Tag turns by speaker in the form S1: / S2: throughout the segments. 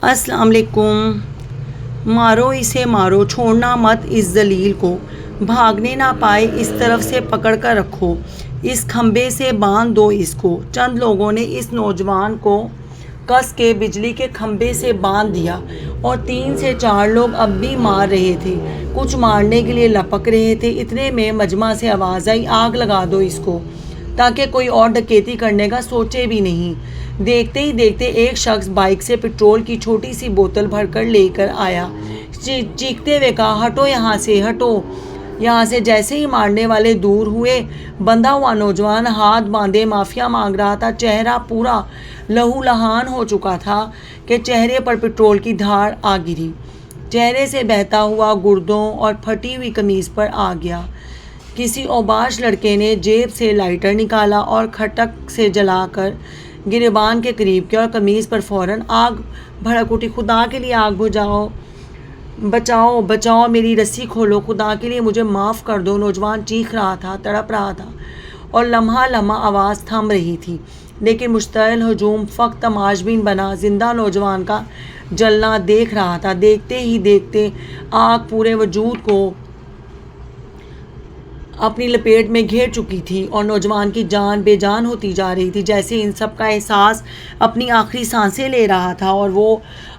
S1: السلام علیکم۔ مارو اسے مارو، چھوڑنا مت اس ذلیل کو، بھاگنے نہ پائے اس طرف سے پکڑ کر رکھو، اس کھمبے سے باندھ دو اس کو۔ چند لوگوں نے اس نوجوان کو کس کے بجلی کے کھمبے سے باندھ دیا اور 3 سے 4 لوگ اب بھی مار رہے تھے، کچھ مارنے کے لیے لپک رہے تھے۔ اتنے میں مجمع سے آواز آئی، آگ لگا دو اس کو، تاکہ کوئی اور ڈکیتی کرنے کا سوچے بھی نہیں۔ دیکھتے ہی دیکھتے ایک شخص بائک سے پٹرول کی چھوٹی سی بوتل بھر کر لے کر آیا، چیختے ہوئے کہا، ہٹو یہاں سے، ہٹو یہاں سے۔ جیسے ہی مارنے والے دور ہوئے، بندھا ہوا نوجوان ہاتھ باندھے معافیا مانگ رہا تھا، چہرہ پورا لہو لہان ہو چکا تھا کہ چہرے پر پٹرول کی دھاڑ آ گری، چہرے سے بہتا ہوا گردوں اور پھٹی ہوئی قمیض پر آ گیا۔ کسی اوباش لڑکے نے جیب سے لائٹر نکالا اور کھٹک سے جلا کر گریبان کے قریب کیا اور قمیض پر فوراً آگ بھڑک اٹھی۔ خدا کے لیے آگ بجھاؤ، بچاؤ بچاؤ، میری رسی کھولو، خدا کے لیے مجھے معاف کر دو۔ نوجوان چیخ رہا تھا، تڑپ رہا تھا اور لمحہ لمحہ آواز تھم رہی تھی، لیکن مشتعل ہجوم فقط تماشبین بنا زندہ نوجوان کا جلنا دیکھ رہا تھا۔ دیکھتے ہی دیکھتے آگ پورے وجود کو اپنی لپیٹ میں گھیر چکی تھی اور نوجوان کی جان بے جان ہوتی جا رہی تھی، جیسے ان سب کا احساس اپنی آخری سانسیں لے رہا تھا، اور وہ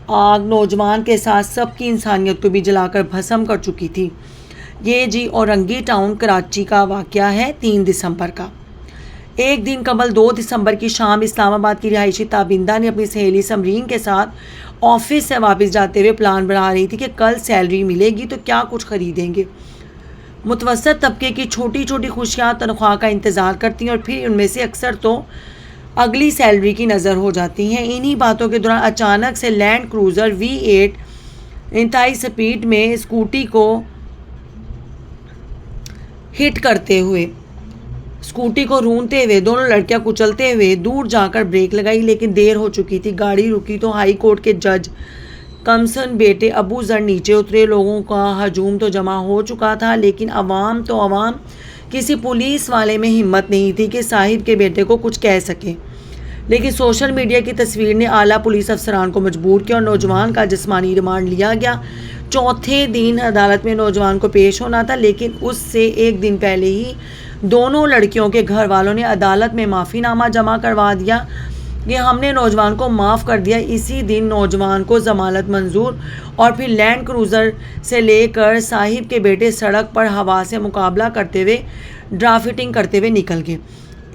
S1: آگ نوجوان کے ساتھ سب کی انسانیت کو بھی جلا کر بھسم کر چکی تھی۔ یہ جی اورنگی ٹاؤن کراچی کا واقعہ ہے، 3 دسمبر کا۔ ایک دن قبل 2 دسمبر کی شام اسلام آباد کی رہائشی تابندہ نے اپنی سہیلی سمرین کے ساتھ آفس سے واپس جاتے ہوئے پلان بنا رہی تھی کہ کل سیلری ملے گی تو کیا کچھ خریدیں گے۔ متوسط طبقے کی چھوٹی چھوٹی خوشیاں تنخواہ کا انتظار کرتی ہیں اور پھر ان میں سے اکثر تو اگلی سیلری کی نظر ہو جاتی ہیں۔ انہی باتوں کے دوران اچانک سے لینڈ کروزر V8 انتہائی سپیڈ میں اسکوٹی کو ہٹ کرتے ہوئے، اسکوٹی کو رونتے ہوئے دونوں لڑکیاں کچلتے ہوئے دور جا کر بریک لگائی، لیکن دیر ہو چکی تھی۔ گاڑی رکی تو ہائی کورٹ کے جج کمسن بیٹے ابو ذر نیچے اترے۔ لوگوں کا ہجوم تو جمع ہو چکا تھا، لیکن عوام تو عوام، کسی پولیس والے میں ہمت نہیں تھی کہ صاحب کے بیٹے کو کچھ کہہ سکے۔ لیکن سوشل میڈیا کی تصویر نے اعلیٰ پولیس افسران کو مجبور کیا اور نوجوان کا جسمانی ریمانڈ لیا گیا۔ چوتھے دن عدالت میں نوجوان کو پیش ہونا تھا، لیکن اس سے ایک دن پہلے ہی دونوں لڑکیوں کے گھر والوں نے عدالت میں معافی نامہ جمع کروا دیا کہ ہم نے نوجوان کو معاف کر دیا۔ اسی دن نوجوان کو ضمانت منظور اور پھر لینڈ کروزر سے لے کر صاحب کے بیٹے سڑک پر ہوا سے مقابلہ کرتے ہوئے ڈرافٹنگ کرتے ہوئے نکل گئے۔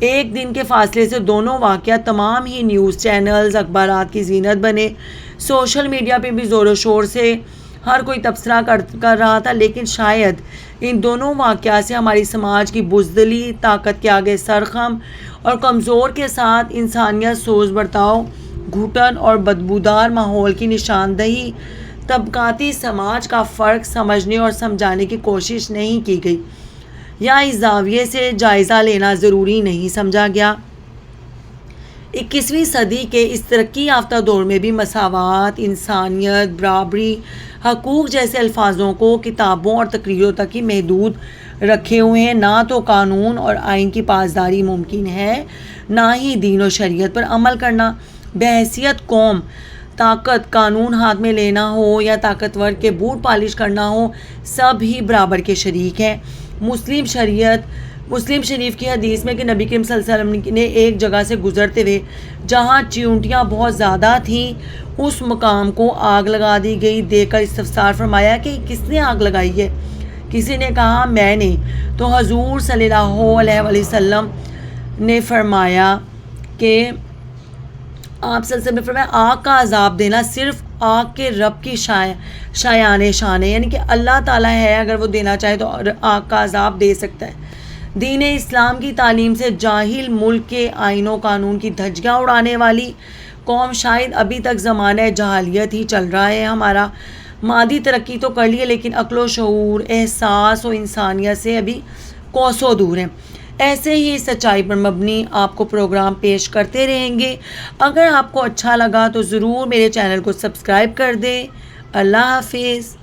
S1: ایک دن کے فاصلے سے دونوں واقعات تمام ہی نیوز چینلز، اخبارات کی زینت بنے۔ سوشل میڈیا پہ بھی زور و شور سے ہر کوئی تبصرہ کر رہا تھا، لیکن شاید ان دونوں واقعات سے ہماری سماج کی بزدلی، طاقت کے آگے سرخم اور کمزور کے ساتھ انسانیت سوز برتاؤ، گھٹن اور بدبودار ماحول کی نشاندہی، طبقاتی سماج کا فرق سمجھنے اور سمجھانے کی کوشش نہیں کی گئی، یا اس زاویے سے جائزہ لینا ضروری نہیں سمجھا گیا۔ 21ویں صدی کے اس ترقی یافتہ دور میں بھی مساوات، انسانیت، برابری، حقوق جیسے الفاظوں کو کتابوں اور تقریروں تک ہی محدود رکھے ہوئے ہیں۔ نہ تو قانون اور آئین کی پاسداری ممکن ہے، نہ ہی دین و شریعت پر عمل کرنا۔ بحیثیت قوم، طاقت، قانون ہاتھ میں لینا ہو یا طاقتور کے بوٹ پالش کرنا ہو، سب ہی برابر کے شریک ہیں۔ مسلم شریف کی حدیث میں کہ نبی کریم صلی اللہ علیہ وسلم نے ایک جگہ سے گزرتے ہوئے جہاں چیونٹیاں بہت زیادہ تھیں، اس مقام کو آگ لگا دی گئی۔ دیکھ کر استفسار فرمایا کہ کس نے آگ لگائی ہے؟ کسی نے کہا میں نے، تو حضور صلی اللہ علیہ وسلم نے فرمایا کہ آپ صلی اللہ علیہ وسلم نے فرمایا آگ کا عذاب دینا صرف آگ کے رب کی شایان شان ہے، یعنی کہ اللہ تعالیٰ ہے، اگر وہ دینا چاہے تو آگ کا عذاب دے سکتا ہے۔ دین اسلام کی تعلیم سے جاہل ملک کے آئین و قانون کی دھجیاں اڑانے والی قوم، شاید ابھی تک زمانہ جاہلیت ہی چل رہا ہے۔ ہمارا مادی ترقی تو کر لی ہے، لیکن عقل و شعور، احساس و انسانیت سے ابھی کوسوں دور ہیں۔ ایسے ہی سچائی پر مبنی آپ کو پروگرام پیش کرتے رہیں گے۔ اگر آپ کو اچھا لگا تو ضرور میرے چینل کو سبسکرائب کر دیں۔ اللہ حافظ۔